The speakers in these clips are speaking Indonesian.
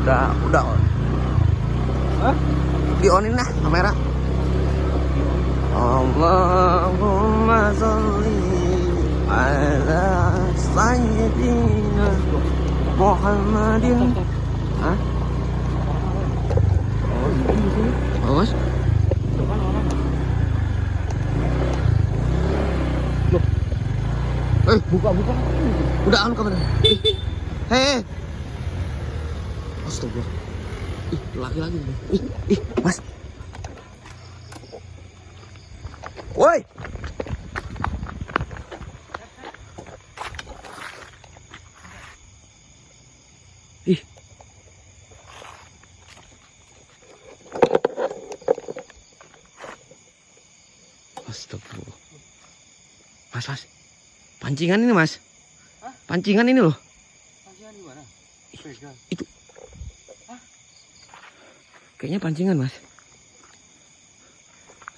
Udah on. Hah? Di onin lah kamera. Allahumma sholli ala sayyidina Muhammadin. Hah? Oh, Mas? Buka. Udah on kamera. Hei. Astaga. Lagi. Mas. Woi. Astaga. Mas. Pancingan ini, Mas. Hah? Pancingan ini loh. Pancingan di mana? Itu. Kayaknya pancingan, Mas.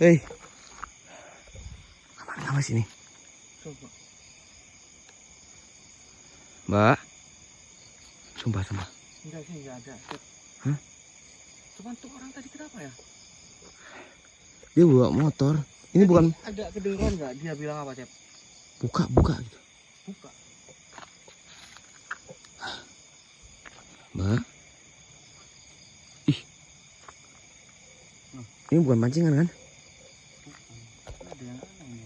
Hei. Kemana Mas ini? Coba. Mbak. Sumpah. Enggak sih, enggak ada. Hah? Cuman tuh orang tadi kenapa ya? Dia bawa motor. Ini Tadi bukan ada kedengeran enggak? Dia bilang apa, Cep? buka gitu. Buka. Mbak. Ini bukan pancingan kan? Ada yang aneh ini.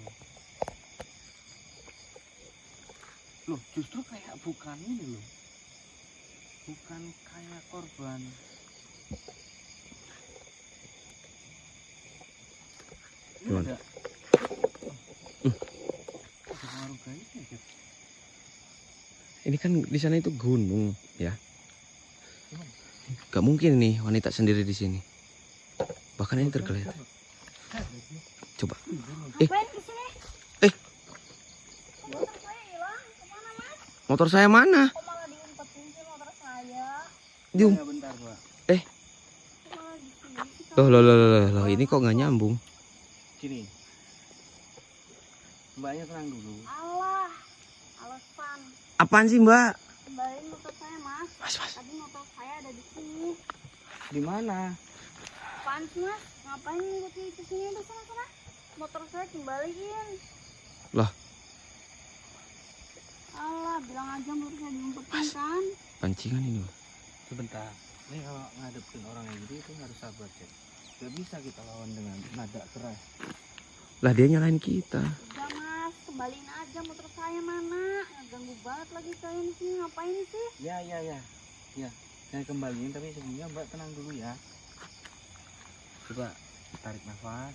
Loh, justru kayak bukan ini loh. Bukan kayak korban. Ini Gimana? ada. Ada pengaruh gaibnya, Cep. Ini kan di sana itu gunung, ya. Gimana? Gak mungkin nih wanita sendiri di sini. Bahkan ini tergeletak. Coba. Ngapain kesini? Motor saya hilang. Kemana, Mas? Motor saya mana? Kok malah diumpetin sih motor saya? Dium. Ya, bentar, Pak. Kok malah di sini sih? Loh, ini kok nggak nyambung? Gini. Mbaknya tenang dulu. Alah, alasan. Apaan sih, Mbak? Kembaliin motor saya, Mas. Mas. Tadi motor saya ada di sini. Di mana? Apaan sih, Mas? Ngapain ngikutin ke sini? Udah sana. Motor saya kembaliin. Lah. Alah, bilang aja motor saya diumpetin kan. Pancingan ini, Mbak. Sebentar. Ini kalau ngadepin orang kayak gitu itu harus sabar, Cep. Gak bisa kita lawan dengan nada keras. Lah dia nyalain kita. Udah, Mas, kembaliin aja motor saya mana. Ganggu banget lagi kalian di sini. Ngapain sih? Ya. Saya kembaliin, tapi sebelumnya Mbak tenang dulu ya. Coba tarik nafas.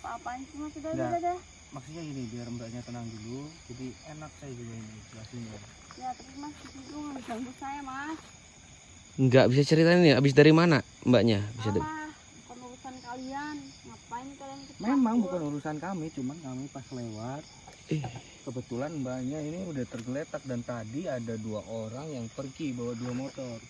Apa-apaan sih, Mas? Nggak. Udah. Maksudnya gini, biar Mbaknya tenang dulu. Jadi enak saya juga ini jelasinnya. Ya, terus Mas, disitu nggak ganggu saya, Mas. Nggak bisa ceritain nih. Abis dari mana Mbaknya? Bisa Alah, bukan urusan kalian. Ngapain kalian ikut Memang campur? bukan urusan kami, cuman kami pas lewat. Eh. Kebetulan Mbaknya ini udah tergeletak dan tadi ada 2 orang yang pergi bawa 2 motor.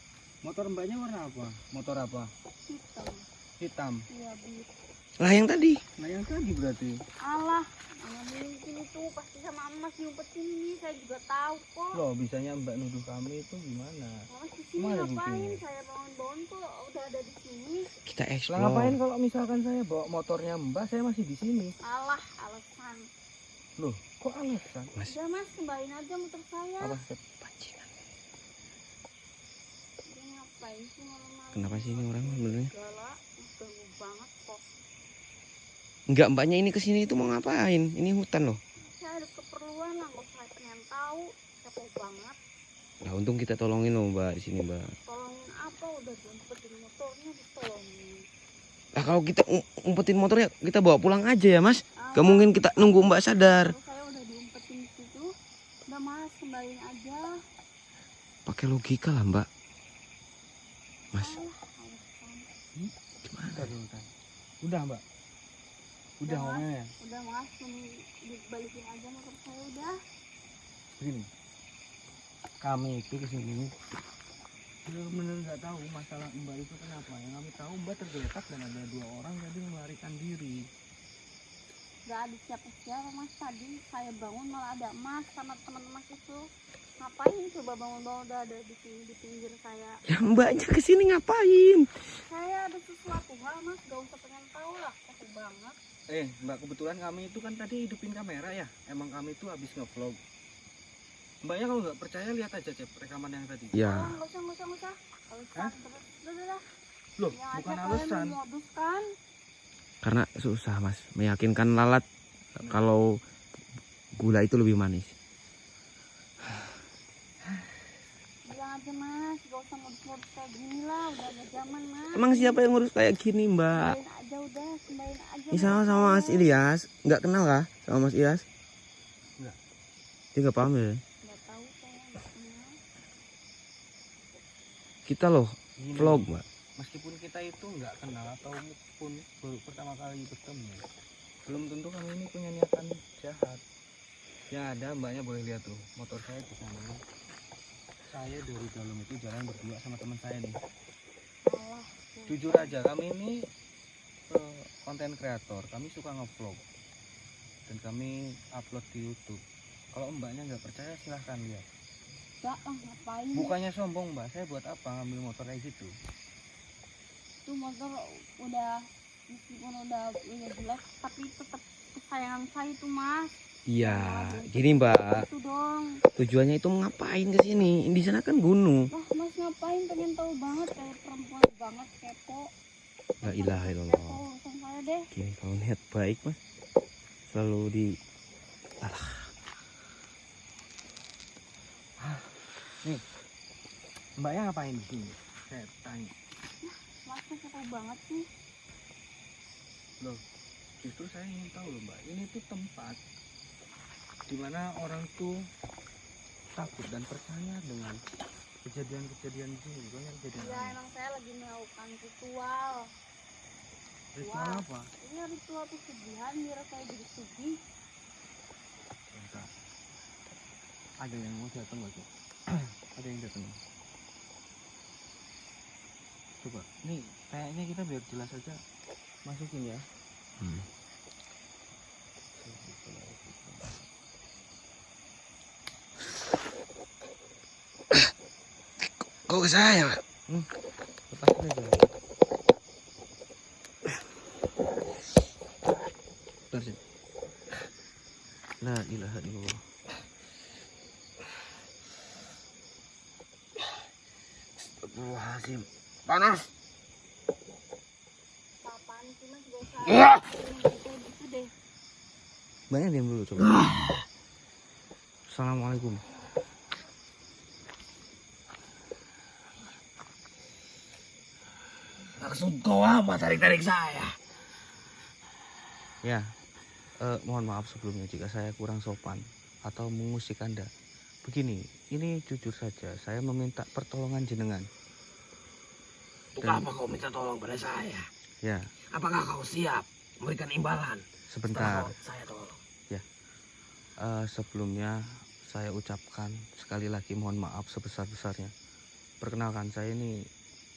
Motor Mbaknya warna apa? Motor apa? Hitam. Hitam. Iya, begitu. Lah yang tadi. Nah yang tadi berarti. Alah, mana mungkin itu pasti sama Mas nyumpetin ini. Saya juga tahu kok. Loh, bisanya Mbak nuduh kami itu gimana? Mas di sini Mana ngapain? buktinya? Saya bangun-bangun kok udah ada di sini. Kita Lah explore. ngapain kalau misalkan saya bawa motornya Mbak, saya masih di sini. Alah, alasan. Loh, kok alasan? Mas. Udah, Mas, kembaliin aja motor saya. Apa Sep? Pancingan. Ini ngapain sih malam-malam? Kenapa sih ini orang sebenarnya? Galak, ganggu banget kok. Enggak, Mbaknya ini kesini itu mau ngapain? Ini hutan loh. Saya ada keperluan lah, kok saya pengen tahu. Capek banget. Nah untung kita tolongin loh Mbak di sini Mbak. Tolongin apa? Udah diumpetin motornya, ditolongin. Lah kalau kita umpetin motornya kita bawa pulang aja ya Mas. Ah, Gak mungkin kita nunggu Mbak sadar. terus saya udah diumpetin di situ. Udah, Mas, kembaliin aja. Pakai logika lah Mbak. Mas, Alah, alasan. gimana? Bentar, bentar. Udah Mbak? Udah Mas. ngomongnya. Udah, Mas, dibalikin aja motor saya udah. Begini. Kami itu kesini benar-benar nggak tahu masalah Mbak itu kenapa. Yang kami tahu Mbak tergeletak dan ada 2 orang jadi melarikan diri. Gak ada siapa-siapa, Mas. Tadi saya bangun malah ada Mas sama teman Mas itu. Ngapain ngapain coba bangun-bangun udah ada di sini di pinggir saya. Ya mbaknya kesini ngapain? Saya ada sesuatu hal mas, gak usah pengen tahu lah, capek banget. Mbak, kebetulan kami itu kan tadi hidupin kamera ya. Emang kami itu habis ngevlog. Mbaknya kalau nggak percaya lihat aja Cep rekaman yang tadi. Ya. Nggak usah. Alasan terus, udah. Loh, Ya bukan aja alasan. kalian modus kan? Karena susah mas meyakinkan lalat kalau gula itu lebih manis. Bilang aja mas, gak usah modus-modus kayak gini lah, udah ada zaman mas. Emang siapa yang ngurus kayak gini mbak? Kembaliin aja udah, kembaliin aja. Ini sama Mas Ilyas. Nggak kenal kah sama Mas Ilyas? Nggak. Dia nggak paham ya? Nggak tahu saya, nggak kenal. Kita loh Gini, vlog mbak. meskipun kita itu nggak kenal ataupun baru pertama kali bertemu, belum tentu kami ini punya niatan jahat. Yang ada mbaknya boleh lihat tuh, motor saya di sana. Saya dari dalam itu jalan berdua sama teman saya nih. Allah. Jujur aja, kami ini konten kreator, kami suka ngevlog dan kami upload di YouTube. Kalau mbaknya nggak percaya silahkan lihat. Enggak lah, ngapain? Bukannya sombong mbak, saya buat apa ngambil motor kayak gitu? Itu motor udah, meskipun udah jelek, tapi tetap kesayangan saya itu mas. Iya, gini mbak. Itu dong. Tujuannya itu ngapain ke sini? Di sana kan gunung. Wah mas ngapain, pengen tahu banget, kayak perempuan banget, kepo. La ilaha Kepo illallah. urusan saya deh. Gini kalau niat baik mas, selalu di. Alah. Nih, mbaknya ngapain di sini? Saya tanya. Masnya kepo banget sih. Loh, justru saya ingin tahu loh mbak, ini tuh tempat dimana orang tuh takut dan percaya dengan kejadian-kejadian di sini. Bukannya kejadian Ya aneh. emang saya lagi melakukan ritual. Ritual Wah. apa? Ini ritual pesugihan biar saya jadi sugih. Bentar. Ada yang mau datang nggak tuh? Ada yang datang. Coba, nih kayaknya kita biar jelas aja masukin ya. Hmm. Kok ke saya pak? Lepasin aja. Bentar sih. La ilaha illallah. Astagfirullahaladzim. Panas. Apaan sih mas, gak usah. Iya. Kayak gitu deh. Banyak diam dulu coba. Assalamualaikum. Maksud kau apa tarik-tarik saya? Ya, mohon maaf sebelumnya jika saya kurang sopan atau mengusik Anda. Begini, ini jujur saja, saya meminta pertolongan jenengan. Untuk Dan- apa kau minta tolong pada saya? Ya, Apakah kau siap memberikan imbalan? sebentar. Saya tolong. Sebelumnya saya ucapkan sekali lagi mohon maaf sebesar-besarnya. Perkenalkan, saya ini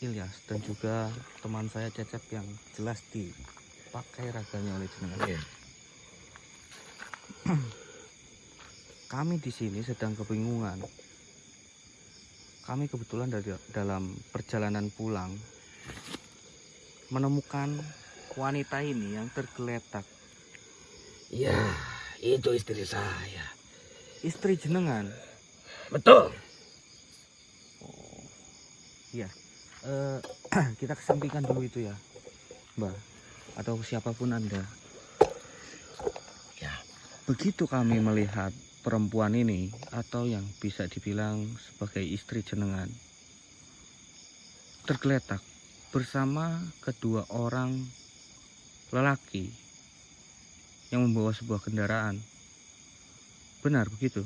Ilyas dan juga teman saya Cecep yang jelas dipakai raganya oleh jenengan. Kami di sini sedang kebingungan. Kami kebetulan dalam perjalanan pulang menemukan wanita ini yang tergeletak. Ya, itu istri saya. Istri jenengan. Betul. Oh, iya. Kita kesampingkan dulu itu ya, Mbak, atau siapapun Anda. Ya. Begitu kami melihat perempuan ini atau yang bisa dibilang sebagai istri jenengan tergeletak bersama kedua orang lelaki yang membawa sebuah kendaraan. Benar begitu?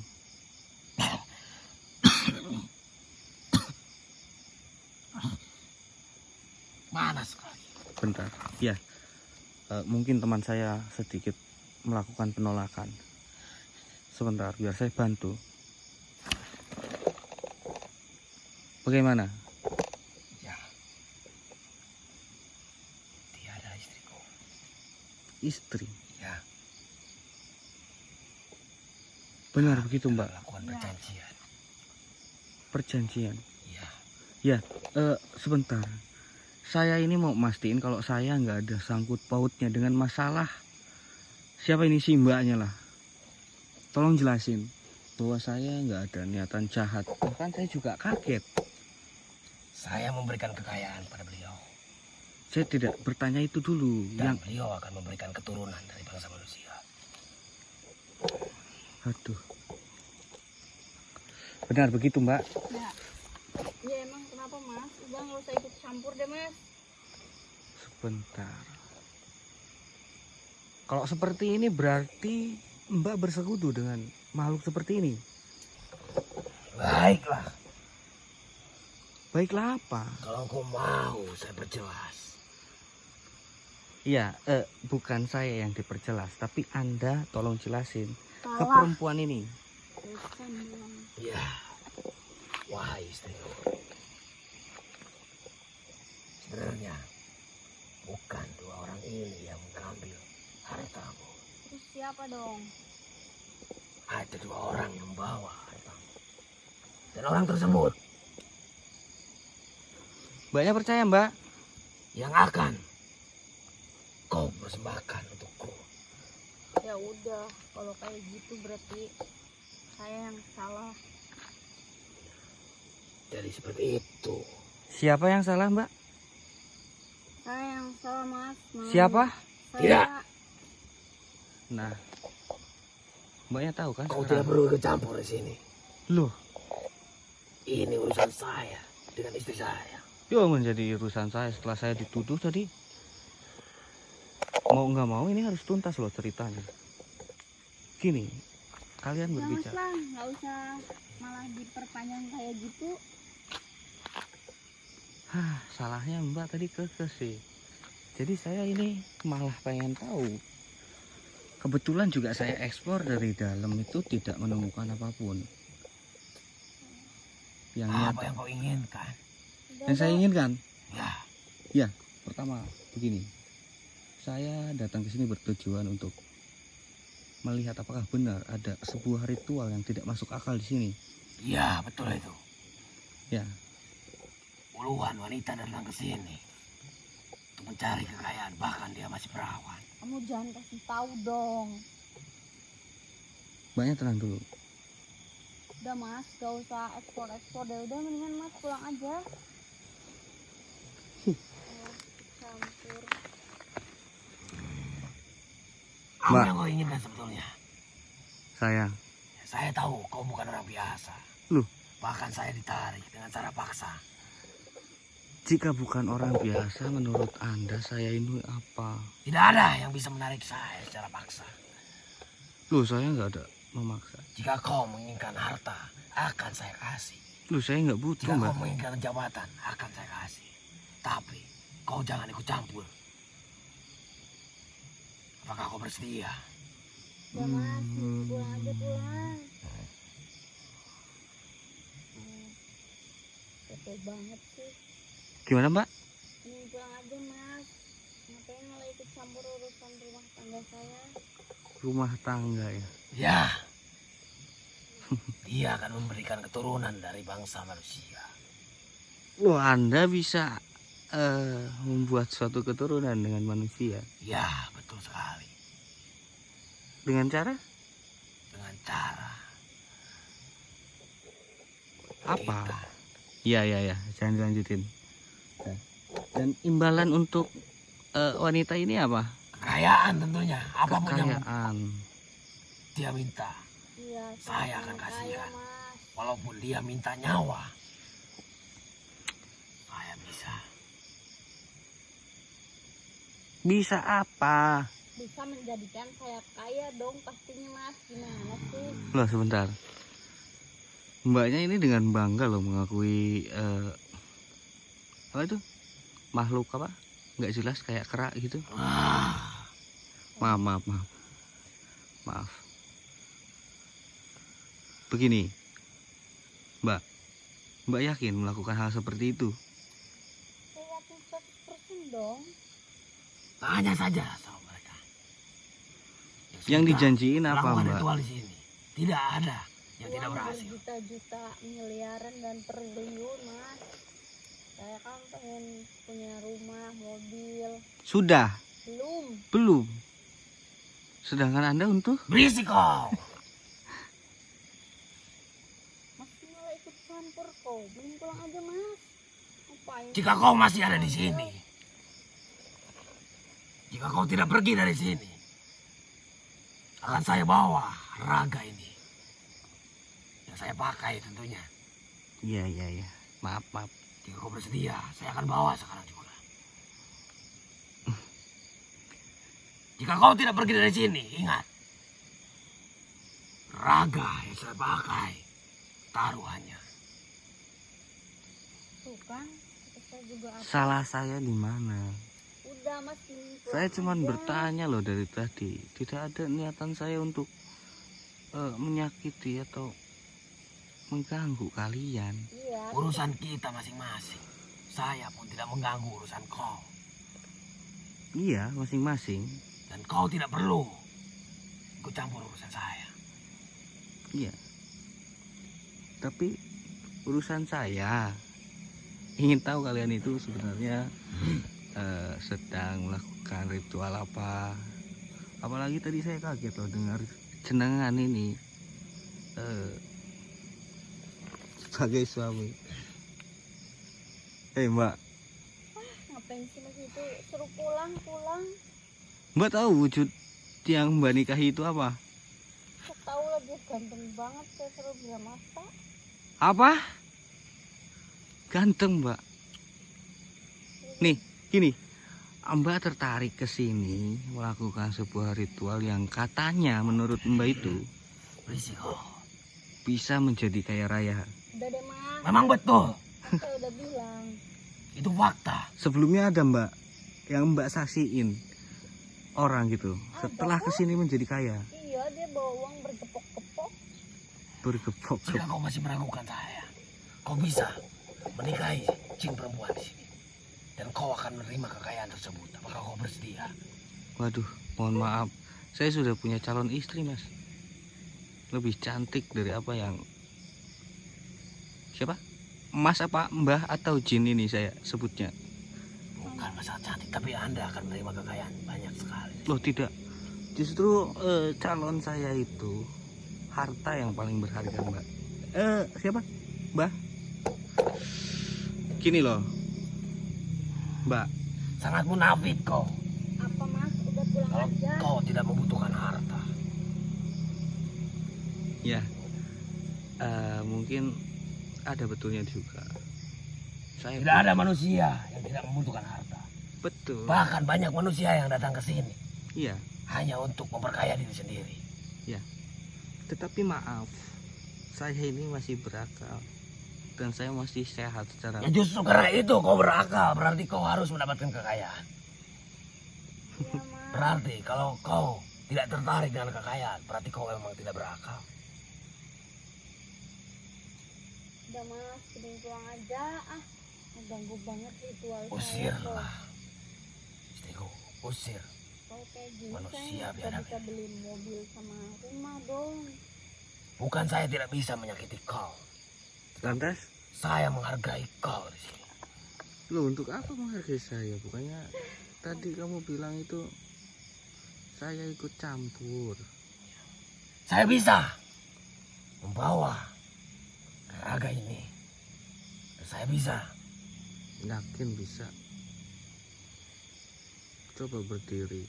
Mana sekali? Bentar. Ya, mungkin teman saya sedikit melakukan penolakan. Sebentar, biar saya bantu. Bagaimana? Ya. Tiada istriku. Istri. Ya. Benar begitu, Mbak. Lakukan Ya. perjanjian. perjanjian. Iya. Ya, sebentar. Saya ini mau mastiin kalau saya nggak ada sangkut pautnya dengan masalah siapa ini si mbaknya lah. Tolong jelasin bahwa saya nggak ada niatan jahat. Bahkan saya juga kaget. Saya memberikan kekayaan pada beliau. Saya tidak bertanya itu dulu. Dan beliau akan memberikan keturunan dari bangsa manusia. Aduh. Benar begitu, Mbak? Ya. Ya emang kenapa mas? Udah nggak usah ikut campur deh mas. Sebentar. Kalau seperti ini berarti Mbak bersekutu dengan makhluk seperti ini. Baiklah. Baiklah apa? Kalau kau mau, saya perjelas. Iya, bukan saya yang diperjelas, tapi Anda tolong jelasin ke Salah. perempuan ini. Bosan bilang. Ya, wahai istriku. Sebenarnya bukan dua orang ini yang mengambil hartamu. Terus siapa dong? Ada dua orang yang membawa hartamu. Dan orang tersebut Mbaknya percaya, Mbak? yang akan kau persembahkan untukku. Ya udah, kalau kayak gitu berarti saya yang salah. Jadi seperti itu. Siapa yang salah, Mbak? Saya yang salah mas. Siapa? Saya. Tidak. Nah, Mbaknya tahu kan? Kau sekarang? tidak perlu ikut campur di sini. Loh, Ini urusan saya dengan istri saya. yo menjadi urusan saya setelah saya dituduh tadi. Mau nggak mau ini harus tuntas loh ceritanya. Gini, kalian Ya mas berbicara. lah, nggak usah malah diperpanjang kayak gitu. Hah, salahnya Mbak tadi kekeh sih. Jadi saya ini malah pengen tahu. Kebetulan juga saya eksplor dari dalam itu tidak menemukan apapun. Yang Apa nyata, yang kau inginkan? yang saya inginkan, Ya, pertama begini. Saya datang ke sini bertujuan untuk melihat apakah benar ada sebuah ritual yang tidak masuk akal di sini. ya betul itu. Ya, Puluhan wanita datang ke sini untuk mencari kekayaan, bahkan dia masih perawan. Kamu jangan kasih tahu dong. Mbaknya tenang dulu. Udah mas, gak usah ekspor deh. Udah mendingan mas pulang aja. Campur. Apa Mbak. yang kau inginkan sebetulnya? Sayang, Saya tahu kau bukan orang biasa. Loh? Bahkan saya ditarik dengan cara paksa. jika bukan orang biasa menurut Anda saya ini apa? Tidak ada yang bisa menarik saya secara paksa. Loh, saya nggak ada memaksa. Jika kau menginginkan harta, akan saya kasih. Loh, saya nggak butuh, Jika Mbak. kau menginginkan jabatan, akan saya kasih. Tapi kau jangan ikut campur. Apakah kau bersedia? Udah mas, pulang aja pulang. Capek banget sih. Gimana, Mbak? Ini pulang aja mas. Ngapain malah ikut campur urusan rumah tangga saya? Rumah tangga ya. Ya. Dia akan memberikan keturunan dari bangsa manusia. Loh, Anda bisa membuat suatu keturunan dengan manusia. Ya, betul sekali. Dengan cara Dengan cara apa? kita. Iya. Jangan dilanjutin. Ya. Dan imbalan untuk wanita ini apa? Kekayaan tentunya. Apapun yang Kekayaan. dia minta. Iya, Saya akan kaya, kasihkan. mas. Walaupun dia minta nyawa, saya bisa. Bisa apa? Bisa menjadikan saya kaya dong pastinya mas. Gimana sih? Loh, sebentar. Mbaknya ini dengan bangga loh mengakui apa itu? Makhluk apa? Nggak jelas kayak kera gitu. Wah, Maaf. Begini, Mbak yakin melakukan hal seperti itu? Saya yakin 100% dong. tanya saja sama mereka. Yang sudah dijanjiin apa, melakukan Mbak? ritual di sini. Tidak ada yang tidak uang berhasil. berjuta-juta, miliaran dan triliun, Mas. Saya kan pengen punya rumah, mobil. Sudah, Belum. belum. Sedangkan Anda untuk Berisik kau. Mas malah ikut campur kau. Mending pulang aja, Mas. Ngapain? Jika kau masih ada di sini, jika kau tidak pergi dari sini, akan saya bawa raga ini. Yang saya pakai tentunya. Iya. Maaf. Jika kau bersedia, saya akan bawa sekarang juga. Jika kau tidak pergi dari sini, ingat. Raga yang saya pakai, taruhannya. Tuh kan, kita juga apa? Salah saya di mana? Udah, Mas. Mending pulang Saya cuma aja. bertanya loh dari tadi. Tidak ada niatan saya untuk menyakiti atau mengganggu kalian. Iya. Urusan kita masing-masing. Saya pun tidak mengganggu urusan kau. Iya, masing-masing. Dan kau tidak perlu ikut campur urusan saya. Iya. Tapi urusan saya, ingin tahu kalian itu sebenarnya sedang melakukan ritual apa. Apalagi tadi saya kaget loh dengar jenengan ini sebagai suami. Mbak, Ngapain sih Mas itu? Suruh pulang. Mbak tahu wujud yang Mbak nikahi itu apa? Saya tahu lah dia ganteng banget. Saya suruh dia masak. Apa? Ganteng, Mbak. Nih, gini. Mbak tertarik ke sini melakukan sebuah ritual yang katanya menurut Mbak itu Berisik kau. bisa menjadi kaya raya. Udah deh, Mas. Memang betul. Saya udah bilang. Itu fakta. Sebelumnya ada Mbak yang Mbak saksiin orang gitu. Setelah kesini menjadi kaya. Iya, dia bawa uang bergepok-gepok. Bergepok. Jika kau masih meragukan saya, kau bisa menikahi Cing perempuan di sini. Dan kau akan menerima kekayaan tersebut. Apakah kau bersedia? Waduh, mohon maaf. Saya sudah punya calon istri, Mas. Lebih cantik dari apa yang... Siapa? Mas apa Mbah atau Jin ini saya sebutnya? Bukan masalah cantik, tapi Anda akan menerima kekayaan banyak sekali. Loh tidak. Justru calon saya itu harta yang paling berharga, Mbak. Siapa? Mbah? Gini loh. Mbak, Sangat munafik kau. Apa Mas? Udah pulang Kalau aja. kau tidak membutuhkan harta. ya. Mungkin ada betulnya juga. Saya Tidak ada manusia yang tidak membutuhkan harta. betul. Bahkan banyak manusia yang datang ke sini Iya. hanya untuk memperkaya diri sendiri. Tetapi maaf, saya ini masih berakal dan saya masih sehat secara. Ya justru karena itu kau berakal, berarti kau harus mendapatkan kekayaan. Iya, Mas. Berarti kalau kau tidak tertarik dengan kekayaan, berarti kau memang tidak berakal. Udah Mas, mending pulang aja. Ganggu banget ritual saya. Usirlah. Istriku, usir. Kalau kayak gini Manusia saya nggak biadab. bisa beli mobil sama rumah dong. Bukan saya tidak bisa menyakiti kau. Lantas, Saya menghargai kau di sini. lo untuk apa menghargai saya? Bukannya tadi kamu bilang itu saya ikut campur. Saya bisa membawa raga ini. Dan saya bisa. Yakin bisa. Coba berdiri.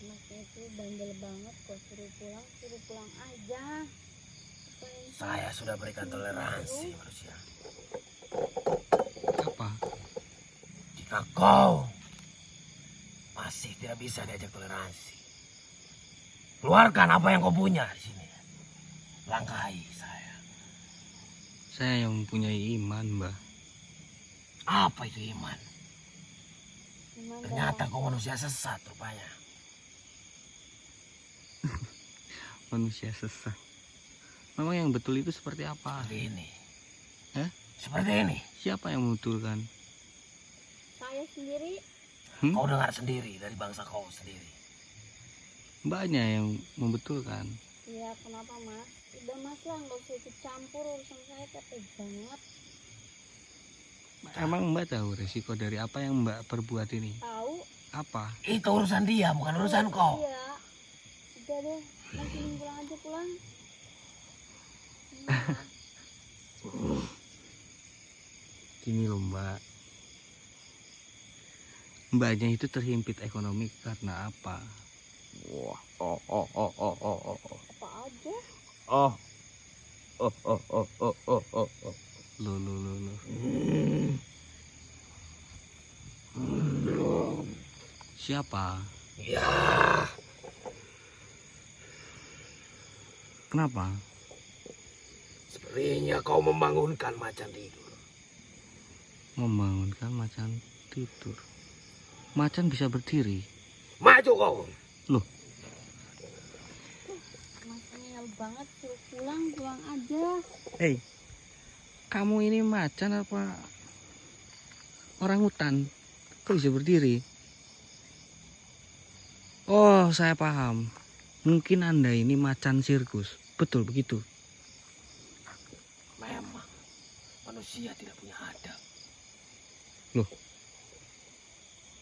Masnya itu bandel banget kok, suruh pulang aja. Ngapain sih? Saya sudah berikan toleransi manusia. Apa? Jika kau masih tidak bisa diajak toleransi, keluarkan apa yang kau punya di sini. Langkahi saya. Saya yang mempunyai iman, Mbah. Apa itu iman? Gimana? Ternyata kau manusia sesat rupanya. Manusia sesat. Memang yang betul itu seperti apa? Seperti ini. Hah? Seperti ini. Siapa yang membetulkan? Saya sendiri. Hmm? Kau dengar sendiri dari bangsa kau sendiri. Mbaknya yang membetulkan. Ya kenapa mas? Udah mas lah, nggak usah ikut campur urusan saya, capek banget. Emang Mbak tahu resiko dari apa yang Mbak perbuat ini? Tahu? Apa? Itu urusan dia, bukan urusan kau. Iya. Udah deh, nanti pulang aja pulang. Iya. Gini loh Mbak. Mbaknya itu terhimpit ekonomi karena apa? Wah, Apa aja? Loh. Siapa? Ya, Kenapa? sepertinya kau membangunkan macan tidur. Membangunkan macan tidur. Macan bisa berdiri. Maju kau. Mas ngeyel banget, suruh pulang aja. Hei, kamu ini macan apa orang hutan? Kok bisa berdiri? Oh, saya paham. Mungkin Anda ini macan sirkus. Betul begitu? Memang manusia tidak punya adab.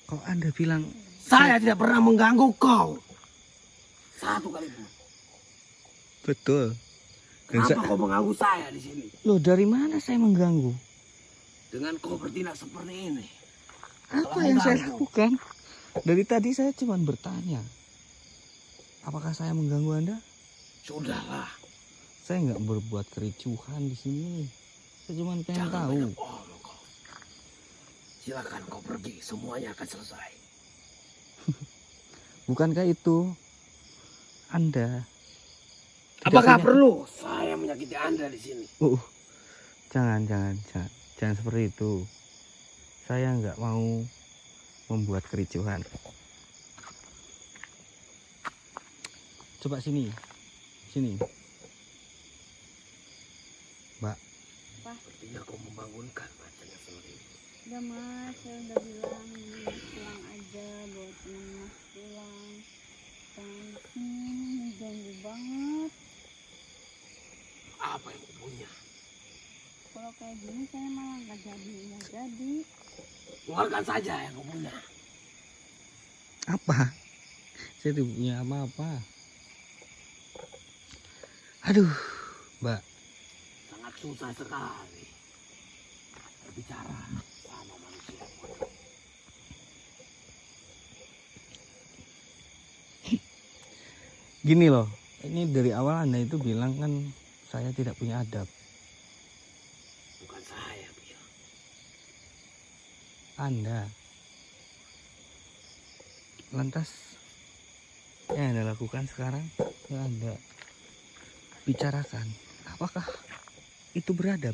Kok Anda bilang Saya tidak pernah mengganggu kau. Satu kali pun. betul? Dan Kenapa kau mengganggu saya di sini? Loh, dari mana saya mengganggu? Dengan kau bertindak seperti ini. Apa Telah yang saya mengganggu. lakukan? Dari tadi saya cuma bertanya. Apakah saya mengganggu Anda? Sudahlah. Saya nggak berbuat kericuhan di sini. Saya cuma pengen Jangan tahu. banyak omong kau. Silakan kau pergi. Semuanya akan selesai. Bukankah itu Anda? tidak Apakah punya- perlu saya menyakiti Anda di sini? Jangan seperti itu. Saya nggak mau membuat kericuhan. Coba sini. Mbak, Sepertinya kau membangunkan macamnya sendiri. Udah mas, saya udah bilang pulang aja, buat temen mas pulang. Jangan sini, ganggu banget. Apa yang kau punya? Kalau kayak gini saya malah nggak jadi. Keluarkan saja yang kau punya. apa? Saya tidak punya apa-apa. Aduh, Mbak. Sangat susah sekali berbicara sama manusia. Gini loh, ini dari awal Anda itu bilang kan saya tidak punya adab. Bukan saya bilang. Anda. Lantas yang Anda lakukan sekarang, yang Anda bicarakan, apakah itu beradab?